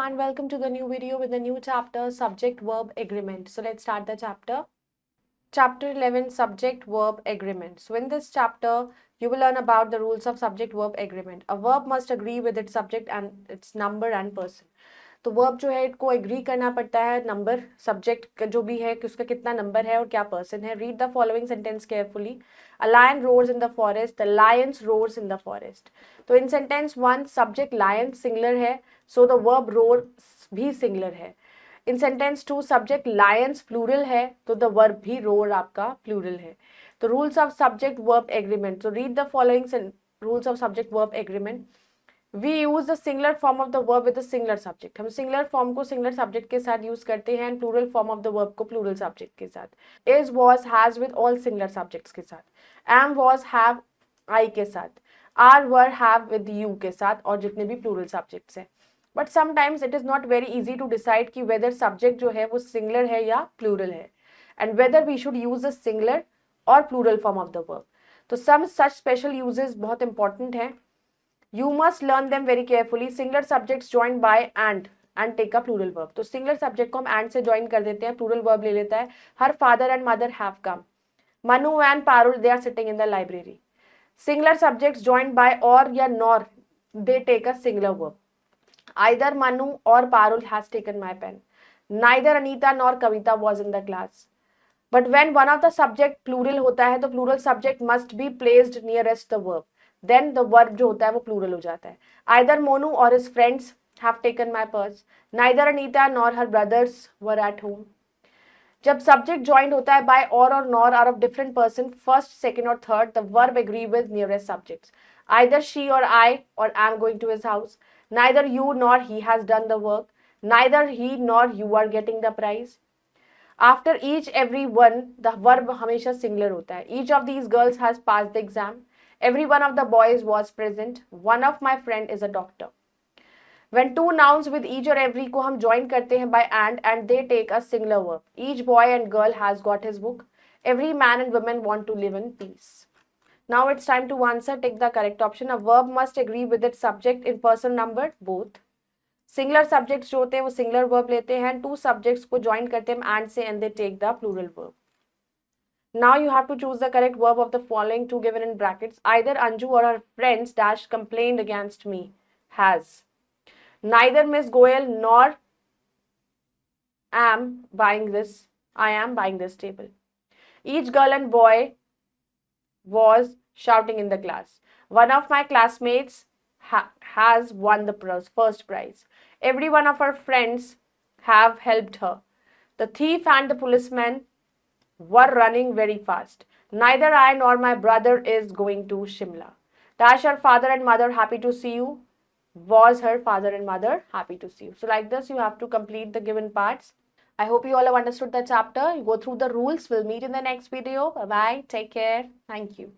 everyone, welcome to the new video with the new chapter subject verb agreement. So let's start the chapter. Chapter 11 subject verb agreement. So in this chapter you will learn about the rules of subject verb agreement. A verb must agree with its subject and its number and person. तो verb जो है इसको agree करना पड़ता है number subject का जो भी है कि उसका कितना नंबर है और क्या पर्सन है. Read the following sentence carefully. A lion roars in the forest, the lions roars in the forest. तो in sentence 1 subject lion singular है, सो द वर्ब रोर भी सिंगुलर है. In sentence 2 subject lions plural है, तो the verb भी roar आपका plural है. तो rules of subject verb agreement. तो read the following rules of subject verb agreement. We use the singular form of the verb with the singular subject. हम singular form को singular subject के साथ use करते हैं and plural form of the verb को plural subject के साथ. Is, was, has with all singular subjects के साथ. Am, was, have, I के साथ. Are, were, have with you के साथ और जितने भी plural subjects हैं. But sometimes it is not very easy to decide कि whether subject जो है वो singular है या plural है. And whether we should use the singular or plural form of the verb. तो some such special uses बहुत important हैं. You must learn them very carefully. Singular subjects joined by and take a plural verb. तो singular subject को हम and से join कर देते हैं, plural verb ले लेता है. Her father and mother have come. Manu and Parul, they are sitting in the library. Singular subjects joined by or या nor, they take a singular verb. Either Manu or Parul has taken my pen. Neither Anita nor Kavita was in the class. But when one of the subject plural होता है तो plural subject must be placed nearest the verb. Then the verb जो होता है वो plural हो जाता है. Either Monu or his friends have taken my purse. Neither Anita nor her brothers were at home. जब subject joined होता है by or nor are of different person, first, second or third, the verb agree with nearest subjects. Either she or I or am going to his house. Neither you nor he has done the work. Neither he nor you are getting the prize. After each, every one, the verb हमेशा singular होता है. Each of these girls has passed the exam. Every one of the boys was present. One of my friend is a doctor. When two nouns with each or every को हम join करते हैं by and they take a singular verb. Each boy and girl has got his book. Every man and woman want to live in peace. Now it's time to answer. Take the correct option. A verb must agree with its subject in person number both. Singular subjects जो होते हैं वो singular verb लेते हैं. Two subjects को join करते हैं and से and they take the plural verb. Now you have to choose the correct verb of the following two given in brackets. Either Anju or her friends dash complained against me. Has. Neither Miss Goyal nor I am buying this table. Each girl and boy was shouting in the class. One of my classmates has won the first prize. Every one of her friends have helped her. The thief and the policeman were running very fast. Neither I nor my brother is going to Shimla. Dash her father and mother happy to see you. Was her father and mother happy to see you. So like this you have to complete the given parts. I hope you all have understood the chapter. You go through the rules. We'll meet in the next video. Bye bye. Take care. Thank you.